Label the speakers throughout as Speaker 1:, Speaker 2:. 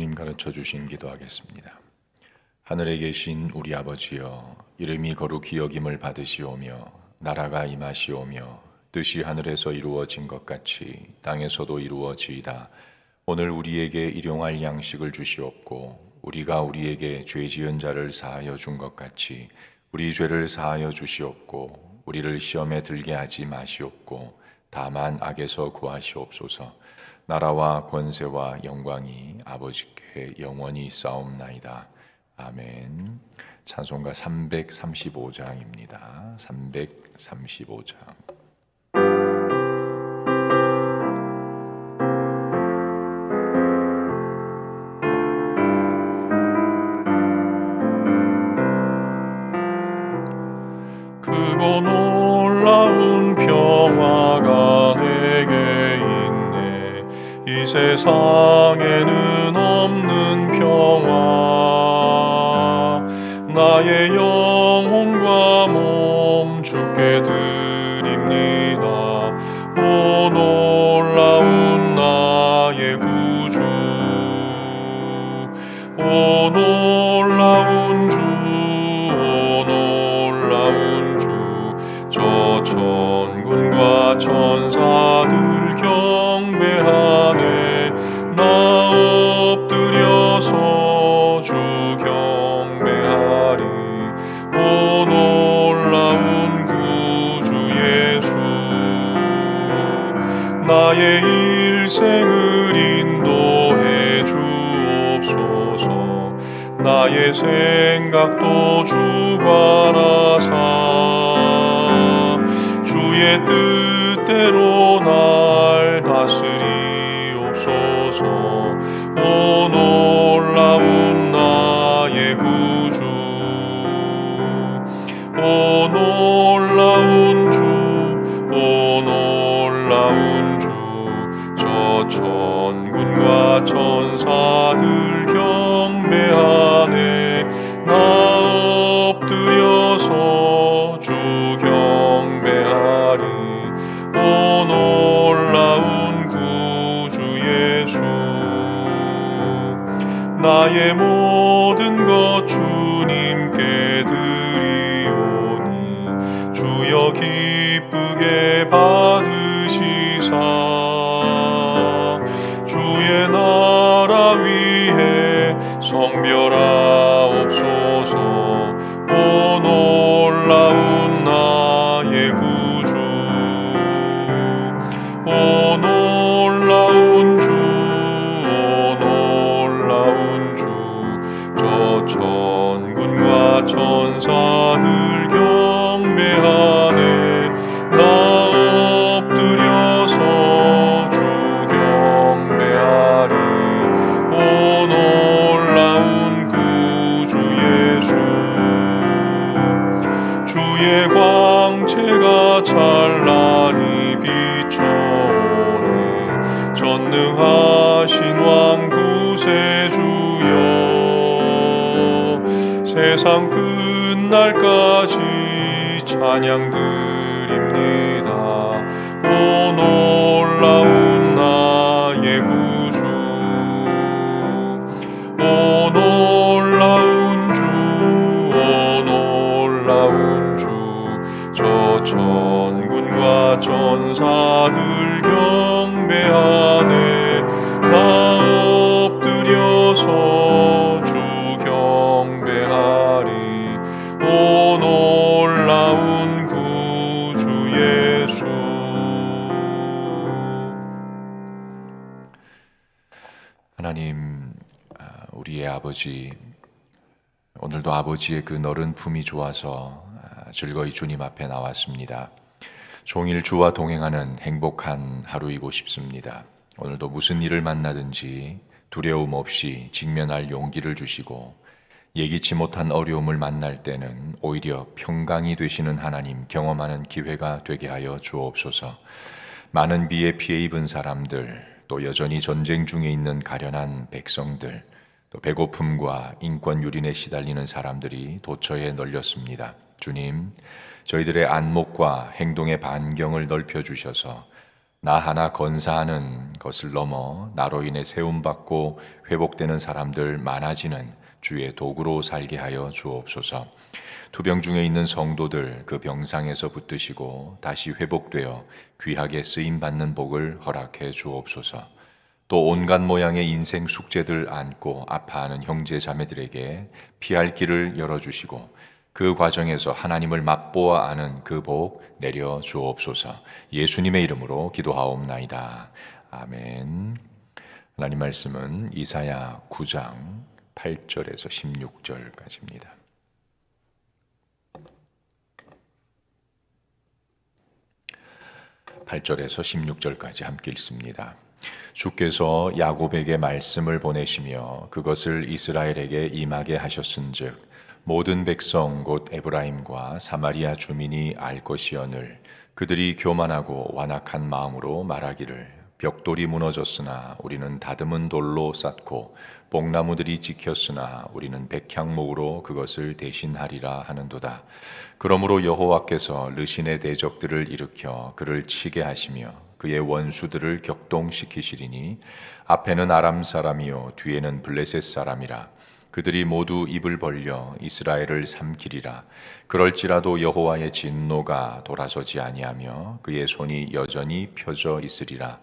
Speaker 1: 하나님 가르쳐 주신 기도하겠습니다. 하늘에 계신 우리 아버지여, 이름이 거룩히 여김을 받으시오며 나라가 임하시오며 뜻이 하늘에서 이루어진 것 같이 땅에서도 이루어지이다. 오늘 우리에게 일용할 양식을 주시옵고 우리가 우리에게 죄 지은 자를 사하여 준 것 같이 우리 죄를 사하여 주시옵고 우리를 시험에 들게 하지 마시옵고 다만 악에서 구하시옵소서. 나라와 권세와 영광이 아버지께 영원히 있사옵나이다. 아멘. 찬송가 335장입니다. 335장.
Speaker 2: 크고 놀라운 평화가 내게 있네. 이 세상에는 없는 평화. 나의 영혼과 몸 주께 드립니다. 오 놀라운 나의 구주, 오 놀라운 주, 오 놀라운 주. 저 천군과 천사들 경배하네. 나 엎드려서 주 경배하리. 오 놀라운 구주 예수, 나의 일생을 인도해 주옵소서. 나의 생각도 주관하사 주의 뜻대로 날 다스리옵소서. 오 놀라운 나의 구주, 오 놀라운 주, 오 놀라운 주. 저 천군과 천사들 경배하네. 나 엎드려서 주 경배하리. 오 놀라운 구주 예수, 나의 모든 것 주님께 드리오니 주여 기쁘게 받으시사 주의 나라 위에 성별하옵소서. 오 놀라운 나의 구주, 오 놀라운 주, 오 놀라운 주. 저 천군과 천사들 경배하네. 나 엎드려서 주 경배하리. 오 놀라운 구주 예수, 주의 광채가 찬란히 비춰오네. 전능하신 왕 구세주여, 세상 끝날까지 찬양 드립니다. 오 놀라운 나의 구주, 오 놀라운 주, 오 놀라운 주. 저 천군과 천사들 경배하네. 나 엎드려서 주 경배하리. 오 놀라운 구주 예수.
Speaker 1: 하나님, 우리의 아버지, 오늘도 아버지의 그 너른 품이 좋아서 즐거이 주님 앞에 나왔습니다. 종일 주와 동행하는 행복한 하루이고 싶습니다. 오늘도 무슨 일을 만나든지 두려움 없이 직면할 용기를 주시고 예기치 못한 어려움을 만날 때는 오히려 평강이 되시는 하나님 경험하는 기회가 되게 하여 주옵소서. 많은 비에 피해 입은 사람들, 또 여전히 전쟁 중에 있는 가련한 백성들, 또 배고픔과 인권 유린에 시달리는 사람들이 도처에 널렸습니다. 주님, 저희들의 안목과 행동의 반경을 넓혀주셔서 나 하나 건사하는 것을 넘어 나로 인해 세움받고 회복되는 사람들 많아지는 주의 도구로 살게 하여 주옵소서. 투병 중에 있는 성도들 그 병상에서 붙드시고 다시 회복되어 귀하게 쓰임받는 복을 허락해 주옵소서. 또 온갖 모양의 인생 숙제들 안고 아파하는 형제 자매들에게 피할 길을 열어주시고 그 과정에서 하나님을 맛보아 아는 그 복 내려 주옵소서. 예수님의 이름으로 기도하옵나이다. 아멘. 하나님 말씀은 이사야 9장 8절에서 16절까지입니다. 8절에서 16절까지 함께 읽습니다. 주께서 야곱에게 말씀을 보내시며 그것을 이스라엘에게 임하게 하셨은즉 모든 백성 곧 에브라임과 사마리아 주민이 알 것이오늘 그들이 교만하고 완악한 마음으로 말하기를 벽돌이 무너졌으나 우리는 다듬은 돌로 쌓고 뽕나무들이 지켰으나 우리는 백향목으로 그것을 대신하리라 하는도다. 그러므로 여호와께서 르신의 대적들을 일으켜 그를 치게 하시며 그의 원수들을 격동시키시리니 앞에는 아람 사람이요 뒤에는 블레셋 사람이라. 그들이 모두 입을 벌려 이스라엘을 삼키리라. 그럴지라도 여호와의 진노가 돌아서지 아니하며 그의 손이 여전히 펴져 있으리라.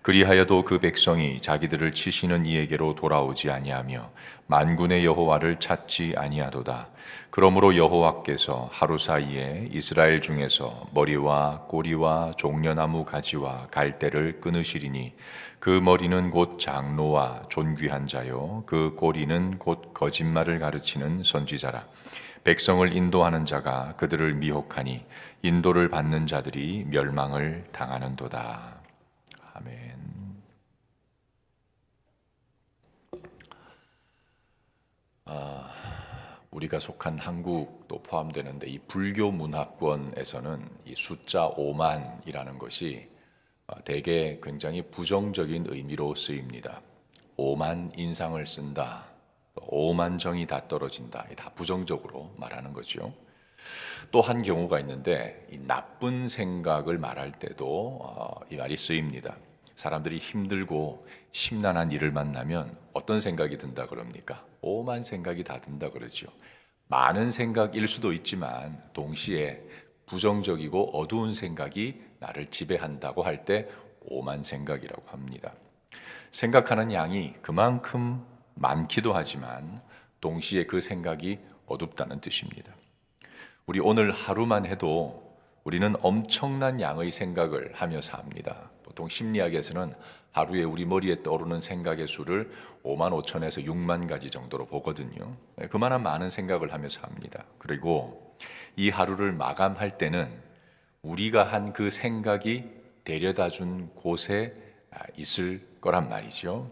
Speaker 1: 그리하여도 그 백성이 자기들을 치시는 이에게로 돌아오지 아니하며 만군의 여호와를 찾지 아니하도다. 그러므로 여호와께서 하루 사이에 이스라엘 중에서 머리와 꼬리와 종려나무 가지와 갈대를 끊으시리니 그 머리는 곧 장로와 존귀한 자요 그 꼬리는 곧 거짓말을 가르치는 선지자라. 백성을 인도하는 자가 그들을 미혹하니 인도를 받는 자들이 멸망을 당하는도다. 아멘. 우리가 속한 한국도 포함되는데 이 불교 문화권에서는 이 숫자 5만이라는 것이 대개 굉장히 부정적인 의미로 쓰입니다. 5만 인상을 쓴다, 5만 정이 다 떨어진다, 다 부정적으로 말하는 거죠. 또 한 경우가 있는데 이 나쁜 생각을 말할 때도 이 말이 쓰입니다. 사람들이 힘들고 심란한 일을 만나면 어떤 생각이 든다 그럽니까? 오만 생각이 다 든다 그러죠. 많은 생각일 수도 있지만 동시에 부정적이고 어두운 생각이 나를 지배한다고 할 때 오만 생각이라고 합니다. 생각하는 양이 그만큼 많기도 하지만 동시에 그 생각이 어둡다는 뜻입니다. 우리 오늘 하루만 해도 우리는 엄청난 양의 생각을 하며 삽니다. 보통 심리학에서는 하루에 우리 머리에 떠오르는 생각의 수를 5만 5천에서 6만 가지 정도로 보거든요. 그만한 많은 생각을 하며 삽니다. 그리고 이 하루를 마감할 때는 우리가 한 그 생각이 데려다 준 곳에 있을 거란 말이죠.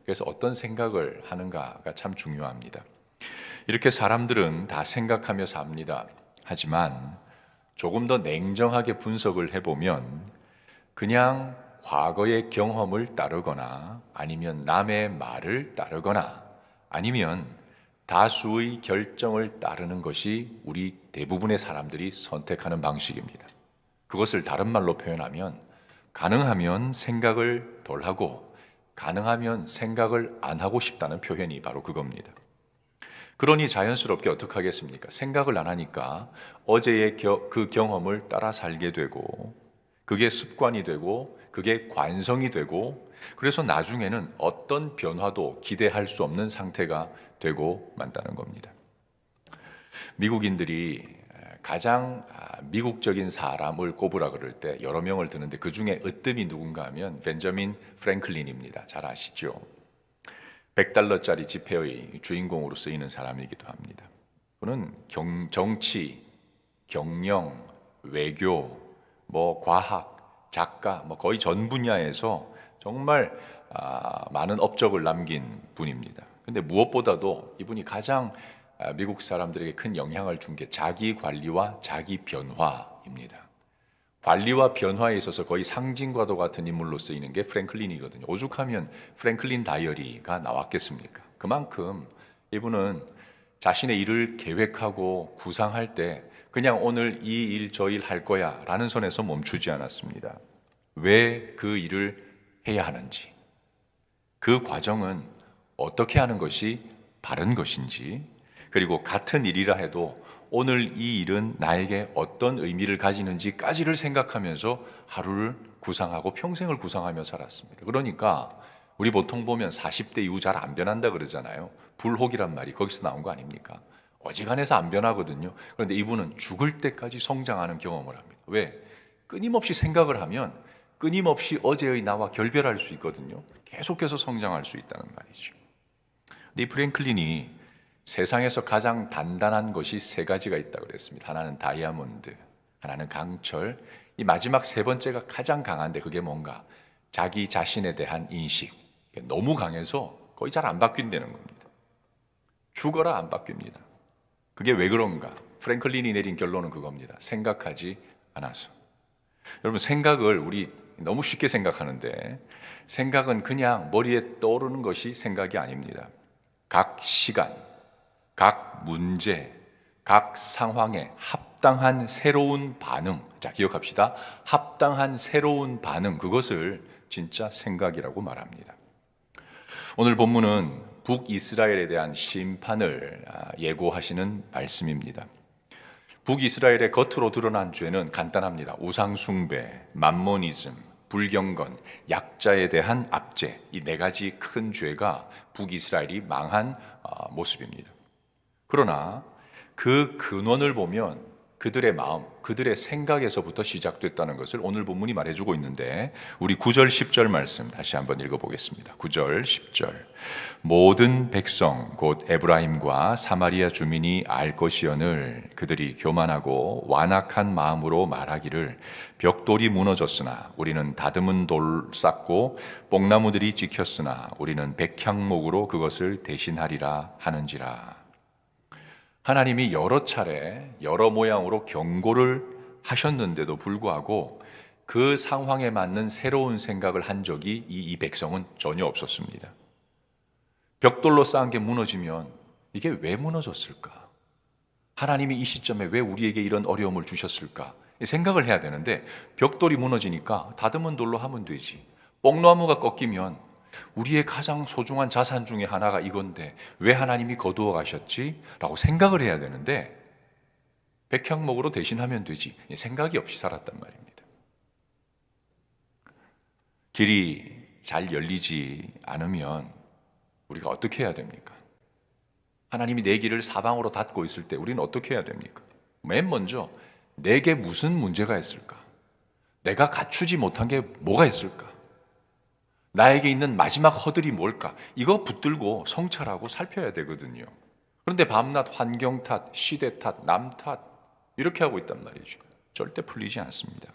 Speaker 1: 그래서 어떤 생각을 하는가가 참 중요합니다. 이렇게 사람들은 다 생각하며 삽니다. 하지만 조금 더 냉정하게 분석을 해보면 그냥 과거의 경험을 따르거나 아니면 남의 말을 따르거나 아니면 다수의 결정을 따르는 것이 우리 대부분의 사람들이 선택하는 방식입니다. 그것을 다른 말로 표현하면 가능하면 생각을 덜 하고 가능하면 생각을 안 하고 싶다는 표현이 바로 그겁니다. 그러니 자연스럽게 어떻게 하겠습니까? 생각을 안 하니까 어제의 그 경험을 따라 살게 되고 그게 습관이 되고 그게 관성이 되고 그래서 나중에는 어떤 변화도 기대할 수 없는 상태가 되고 만다는 겁니다. 미국인들이 가장 미국적인 사람을 꼽으라 그럴 때 여러 명을 드는데 그 중에 으뜸이 누군가 하면 벤저민 프랭클린입니다. 잘 아시죠? $100짜리 지폐의 주인공으로 쓰이는 사람이기도 합니다. 그는 정치, 경영, 외교, 과학, 작가, 거의 전 분야에서 정말 많은 업적을 남긴 분입니다. 근데 무엇보다도 이분이 가장 미국 사람들에게 큰 영향을 준 게 자기 관리와 자기 변화입니다. 관리와 변화에 있어서 거의 상징과도 같은 인물로 쓰이는 게 프랭클린이거든요. 오죽하면 프랭클린 다이어리가 나왔겠습니까? 그만큼 이분은 자신의 일을 계획하고 구상할 때 그냥 오늘 이 일 저 일 할 거야 라는 선에서 멈추지 않았습니다. 왜 그 일을 해야 하는지, 그 과정은 어떻게 하는 것이 바른 것인지, 그리고 같은 일이라 해도 오늘 이 일은 나에게 어떤 의미를 가지는지까지를 생각하면서 하루를 구상하고 평생을 구상하며 살았습니다. 그러니까 우리 보통 보면 40대 이후 잘 안 변한다 그러잖아요. 불혹이란 말이 거기서 나온 거 아닙니까? 어지간해서 안 변하거든요. 그런데 이분은 죽을 때까지 성장하는 경험을 합니다. 왜? 끊임없이 생각을 하면 끊임없이 어제의 나와 결별할 수 있거든요. 계속해서 성장할 수 있다는 말이죠. 이 프랭클린이 세상에서 가장 단단한 것이 세 가지가 있다고 그랬습니다. 하나는 다이아몬드, 하나는 강철, 이 마지막 세 번째가 가장 강한데 그게 뭔가? 자기 자신에 대한 인식. 너무 강해서 거의 잘 안 바뀐다는 겁니다. 죽어라 안 바뀝니다. 그게 왜 그런가? 프랭클린이 내린 결론은 그겁니다. 생각하지 않아서. 여러분, 생각을 우리 너무 쉽게 생각하는데 생각은 그냥 머리에 떠오르는 것이 생각이 아닙니다. 각 시간, 각 문제, 각 상황에 합당한 새로운 반응. 자, 기억합시다. 합당한 새로운 반응. 그것을 진짜 생각이라고 말합니다. 오늘 본문은 북이스라엘에 대한 심판을 예고하시는 말씀입니다. 북이스라엘의 겉으로 드러난 죄는 간단합니다. 우상숭배, 맘모니즘, 불경건, 약자에 대한 압제, 이 네 가지 큰 죄가 북이스라엘이 망한 모습입니다. 그러나 그 근원을 보면 그들의 마음, 그들의 생각에서부터 시작됐다는 것을 오늘 본문이 말해주고 있는데 우리 9절 10절 말씀 다시 한번 읽어보겠습니다. 9절 10절 모든 백성 곧 에브라임과 사마리아 주민이 알 것이오늘 그들이 교만하고 완악한 마음으로 말하기를 벽돌이 무너졌으나 우리는 다듬은 돌 쌓고 뽕나무들이 찍혔으나 우리는 백향목으로 그것을 대신하리라 하는지라. 하나님이 여러 차례 여러 모양으로 경고를 하셨는데도 불구하고 그 상황에 맞는 새로운 생각을 한 적이 이 백성은 전혀 없었습니다. 벽돌로 쌓은 게 무너지면 이게 왜 무너졌을까? 하나님이 이 시점에 왜 우리에게 이런 어려움을 주셨을까? 생각을 해야 되는데 벽돌이 무너지니까 다듬은 돌로 하면 되지. 뽕나무가 꺾이면 우리의 가장 소중한 자산 중에 하나가 이건데 왜 하나님이 거두어 가셨지? 라고 생각을 해야 되는데 백향목으로 대신하면 되지. 생각이 없이 살았단 말입니다. 길이 잘 열리지 않으면 우리가 어떻게 해야 됩니까? 하나님이 내 길을 사방으로 닫고 있을 때 우리는 어떻게 해야 됩니까? 맨 먼저 내게 무슨 문제가 있을까? 내가 갖추지 못한 게 뭐가 있을까? 나에게 있는 마지막 허들이 뭘까? 이거 붙들고 성찰하고 살펴야 되거든요. 그런데 밤낮 환경 탓, 시대 탓, 남 탓 이렇게 하고 있단 말이죠. 절대 풀리지 않습니다.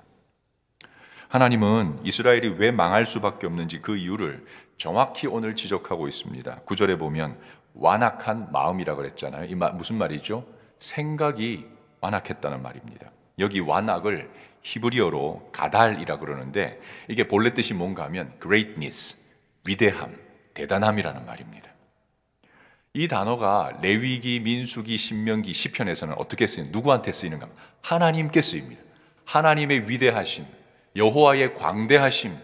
Speaker 1: 하나님은 이스라엘이 왜 망할 수밖에 없는지 그 이유를 정확히 오늘 지적하고 있습니다. 9절에 보면 완악한 마음이라고 그랬잖아요. 이 무슨 말이죠? 생각이 완악했다는 말입니다. 여기 완악을 히브리어로 가달이라 그러는데 이게 본래 뜻이 뭔가 하면 greatness, 위대함, 대단함이라는 말입니다. 이 단어가 레위기, 민수기, 신명기, 시편에서는 어떻게 쓰이는 누구한테 쓰이는가? 하나님께 쓰입니다. 하나님의 위대하심, 여호와의 광대하심,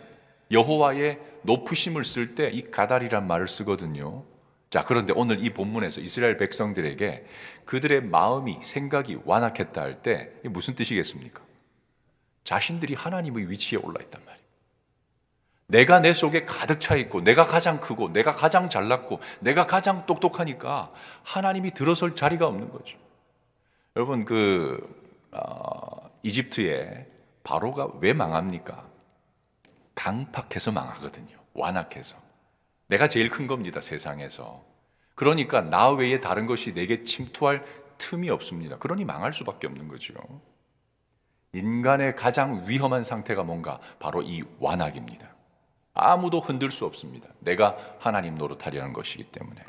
Speaker 1: 여호와의 높으심을 쓸 때 이 가달이란 말을 쓰거든요. 자, 그런데 오늘 이 본문에서 이스라엘 백성들에게 그들의 마음이 생각이 완악했다 할 때 이게 무슨 뜻이겠습니까? 자신들이 하나님의 위치에 올라 있단 말이에요. 내가 내 속에 가득 차 있고 내가 가장 크고 내가 가장 잘났고 내가 가장 똑똑하니까 하나님이 들어설 자리가 없는 거죠. 여러분 이집트의 바로가 왜 망합니까? 강팍해서 망하거든요. 완악해서. 내가 제일 큰 겁니다, 세상에서. 그러니까 나 외에 다른 것이 내게 침투할 틈이 없습니다. 그러니 망할 수밖에 없는 거죠. 인간의 가장 위험한 상태가 뭔가? 바로 이 완악입니다. 아무도 흔들 수 없습니다. 내가 하나님 노릇하려는 것이기 때문에.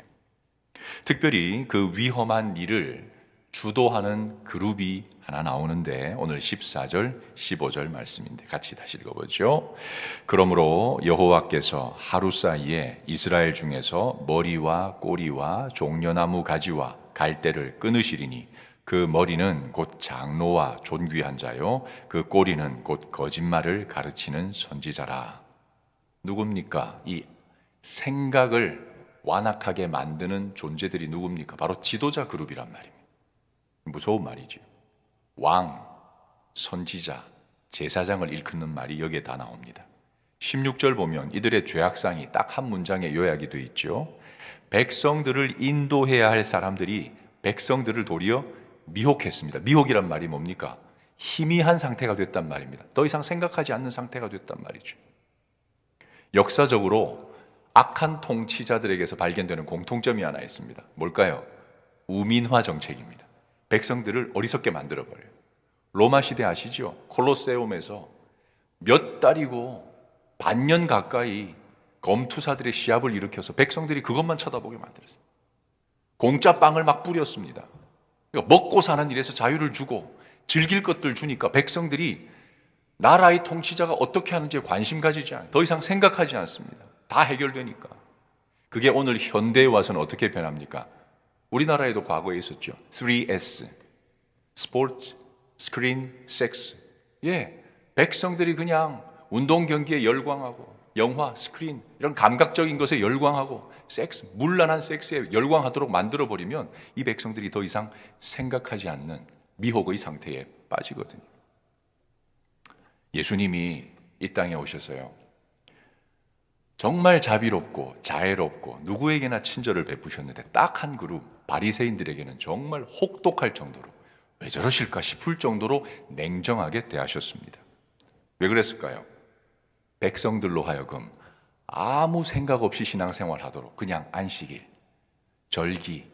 Speaker 1: 특별히 그 위험한 일을 주도하는 그룹이 하나 나오는데 오늘 14절, 15절 말씀인데 같이 다시 읽어보죠. 그러므로 여호와께서 하루 사이에 이스라엘 중에서 머리와 꼬리와 종려나무 가지와 갈대를 끊으시리니 그 머리는 곧 장로와 존귀한 자요 그 꼬리는 곧 거짓말을 가르치는 선지자라. 누굽니까? 이 생각을 완악하게 만드는 존재들이 누굽니까? 바로 지도자 그룹이란 말입니다. 무서운 말이죠. 왕, 선지자, 제사장을 일컫는 말이 여기에 다 나옵니다. 16절 보면 이들의 죄악상이 딱 한 문장에 요약이 되어 있죠. 백성들을 인도해야 할 사람들이 백성들을 도리어 미혹했습니다. 미혹이란 말이 뭡니까? 희미한 상태가 됐단 말입니다. 더 이상 생각하지 않는 상태가 됐단 말이죠. 역사적으로 악한 통치자들에게서 발견되는 공통점이 하나 있습니다. 뭘까요? 우민화 정책입니다. 백성들을 어리석게 만들어버려요. 로마 시대 아시죠? 콜로세움에서 몇 달이고 반년 가까이 검투사들의 시합을 일으켜서 백성들이 그것만 쳐다보게 만들었어요. 공짜 빵을 막 뿌렸습니다. 그러니까 먹고 사는 일에서 자유를 주고 즐길 것들 주니까 백성들이 나라의 통치자가 어떻게 하는지에 관심 가지지 않아요. 더 이상 생각하지 않습니다. 다 해결되니까. 그게 오늘 현대에 와서는 어떻게 변합니까? 우리나라에도 과거에 있었죠. 3S. 스포츠, 스크린, 섹스. 백성들이 그냥 운동 경기에 열광하고 영화, 스크린 이런 감각적인 것에 열광하고 섹스, 문란한 섹스에 열광하도록 만들어버리면 이 백성들이 더 이상 생각하지 않는 미혹의 상태에 빠지거든요. 예수님이 이 땅에 오셔서요, 정말 자비롭고 자애롭고 누구에게나 친절을 베푸셨는데 딱 한 그룹 바리새인들에게는 정말 혹독할 정도로, 왜 저러실까 싶을 정도로 냉정하게 대하셨습니다. 왜 그랬을까요? 백성들로 하여금 아무 생각 없이 신앙생활 하도록 그냥 안식일, 절기,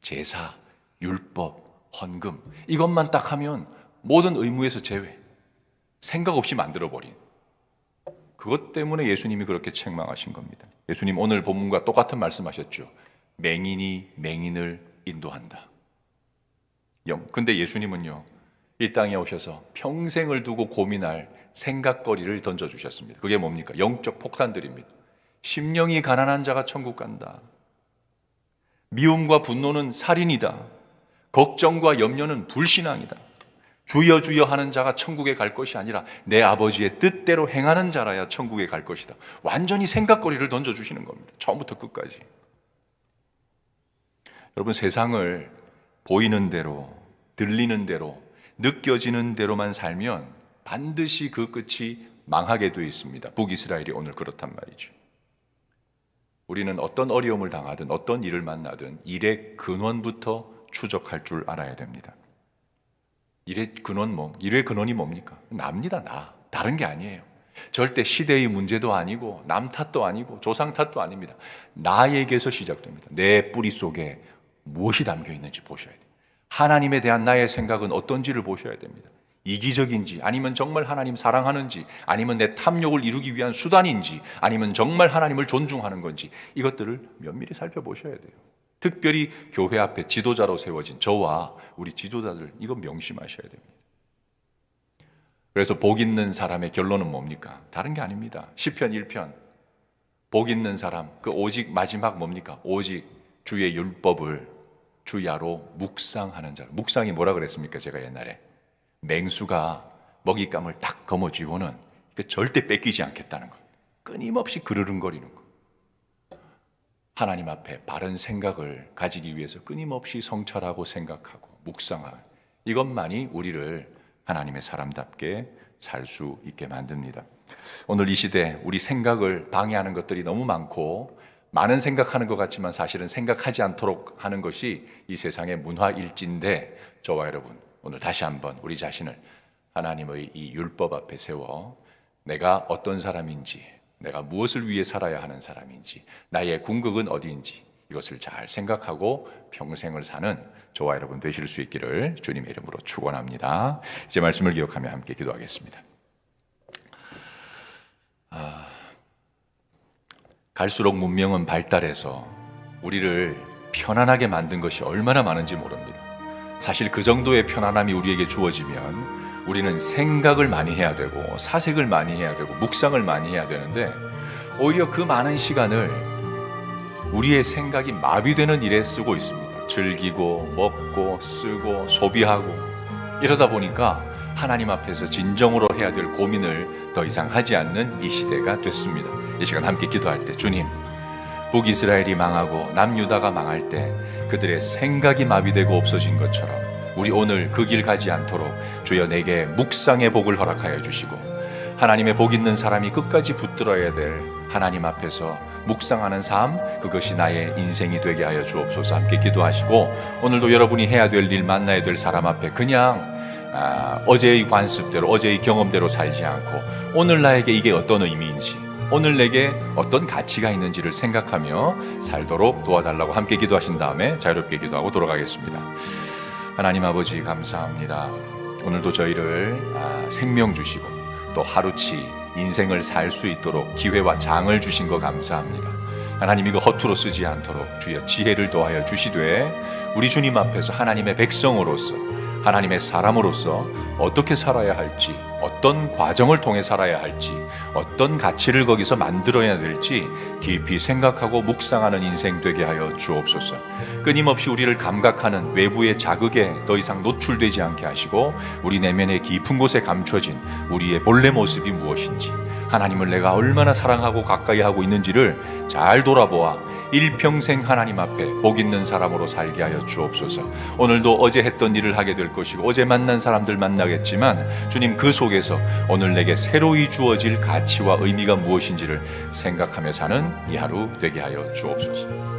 Speaker 1: 제사, 율법, 헌금 이것만 딱 하면 모든 의무에서 제외, 생각 없이 만들어버린, 그것 때문에 예수님이 그렇게 책망하신 겁니다. 예수님 오늘 본문과 똑같은 말씀하셨죠. 맹인이 맹인을 인도한다. 근데 예수님은요, 이 땅에 오셔서 평생을 두고 고민할 생각거리를 던져주셨습니다. 그게 뭡니까? 영적 폭탄들입니다. 심령이 가난한 자가 천국 간다. 미움과 분노는 살인이다. 걱정과 염려는 불신앙이다. 주여 주여 하는 자가 천국에 갈 것이 아니라 내 아버지의 뜻대로 행하는 자라야 천국에 갈 것이다. 완전히 생각거리를 던져주시는 겁니다. 처음부터 끝까지. 여러분, 세상을 보이는 대로, 들리는 대로, 느껴지는 대로만 살면 반드시 그 끝이 망하게 되어 있습니다. 북이스라엘이 오늘 그렇단 말이죠. 우리는 어떤 어려움을 당하든 어떤 일을 만나든 일의 근원부터 추적할 줄 알아야 됩니다. 일의 근원이 뭡니까? 납니다, 나. 다른 게 아니에요. 절대 시대의 문제도 아니고 남 탓도 아니고 조상 탓도 아닙니다. 나에게서 시작됩니다. 내 뿌리 속에 무엇이 담겨 있는지 보셔야 돼요. 하나님에 대한 나의 생각은 어떤지를 보셔야 됩니다. 이기적인지, 아니면 정말 하나님 사랑하는지, 아니면 내 탐욕을 이루기 위한 수단인지, 아니면 정말 하나님을 존중하는 건지, 이것들을 면밀히 살펴보셔야 돼요. 특별히 교회 앞에 지도자로 세워진 저와 우리 지도자들, 이거 명심하셔야 됩니다. 그래서 복 있는 사람의 결론은 뭡니까? 다른 게 아닙니다. 시편 1편 복 있는 사람, 그 오직 마지막 뭡니까? 오직 주의 율법을 주야로 묵상하는 자. 묵상이 뭐라 그랬습니까? 제가 옛날에 맹수가 먹잇감을 딱 거머쥐고는 절대 뺏기지 않겠다는 것, 끊임없이 그르릉거리는 것, 하나님 앞에 바른 생각을 가지기 위해서 끊임없이 성찰하고 생각하고 묵상하는 이것만이 우리를 하나님의 사람답게 살 수 있게 만듭니다. 오늘 이 시대 우리 생각을 방해하는 것들이 너무 많고, 많은 생각하는 것 같지만 사실은 생각하지 않도록 하는 것이 이 세상의 문화일지인데, 저와 여러분 오늘 다시 한번 우리 자신을 하나님의 이 율법 앞에 세워 내가 어떤 사람인지, 내가 무엇을 위해 살아야 하는 사람인지, 나의 궁극은 어디인지 이것을 잘 생각하고 평생을 사는 저와 여러분 되실 수 있기를 주님의 이름으로 축원합니다. 이제 말씀을 기억하며 함께 기도하겠습니다. 갈수록 문명은 발달해서 우리를 편안하게 만든 것이 얼마나 많은지 모릅니다. 사실 그 정도의 편안함이 우리에게 주어지면 우리는 생각을 많이 해야 되고 사색을 많이 해야 되고 묵상을 많이 해야 되는데, 오히려 그 많은 시간을 우리의 생각이 마비되는 일에 쓰고 있습니다. 즐기고 먹고 쓰고 소비하고 이러다 보니까 하나님 앞에서 진정으로 해야 될 고민을 더 이상 하지 않는 이 시대가 됐습니다. 이 시간 함께 기도할 때 주님, 북이스라엘이 망하고 남유다가 망할 때 그들의 생각이 마비되고 없어진 것처럼 우리 오늘 그 길 가지 않도록 주여 내게 묵상의 복을 허락하여 주시고 하나님의 복 있는 사람이 끝까지 붙들어야 될 하나님 앞에서 묵상하는 삶, 그것이 나의 인생이 되게 하여 주옵소서. 함께 기도하시고 오늘도 여러분이 해야 될 일, 만나야 될 사람 앞에 그냥 어제의 관습대로 어제의 경험대로 살지 않고 오늘 나에게 이게 어떤 의미인지, 오늘 내게 어떤 가치가 있는지를 생각하며 살도록 도와달라고 함께 기도하신 다음에 자유롭게 기도하고 돌아가겠습니다. 하나님 아버지 감사합니다. 오늘도 저희를 생명 주시고 또 하루치 인생을 살 수 있도록 기회와 장을 주신 거 감사합니다. 하나님 이거 허투루 쓰지 않도록 주여 지혜를 더하여 주시되 우리 주님 앞에서 하나님의 백성으로서 하나님의 사람으로서 어떻게 살아야 할지, 어떤 과정을 통해 살아야 할지, 어떤 가치를 거기서 만들어야 될지 깊이 생각하고 묵상하는 인생 되게 하여 주옵소서. 끊임없이 우리를 감각하는 외부의 자극에 더 이상 노출되지 않게 하시고 우리 내면의 깊은 곳에 감춰진 우리의 본래 모습이 무엇인지, 하나님을 내가 얼마나 사랑하고 가까이 하고 있는지를 잘 돌아보아 일평생 하나님 앞에 복 있는 사람으로 살게 하여 주옵소서. 오늘도 어제 했던 일을 하게 될 것이고 어제 만난 사람들 만나겠지만 주님 그 속에서 오늘 내게 새로이 주어질 가치와 의미가 무엇인지를 생각하며 사는 이 하루 되게 하여 주옵소서.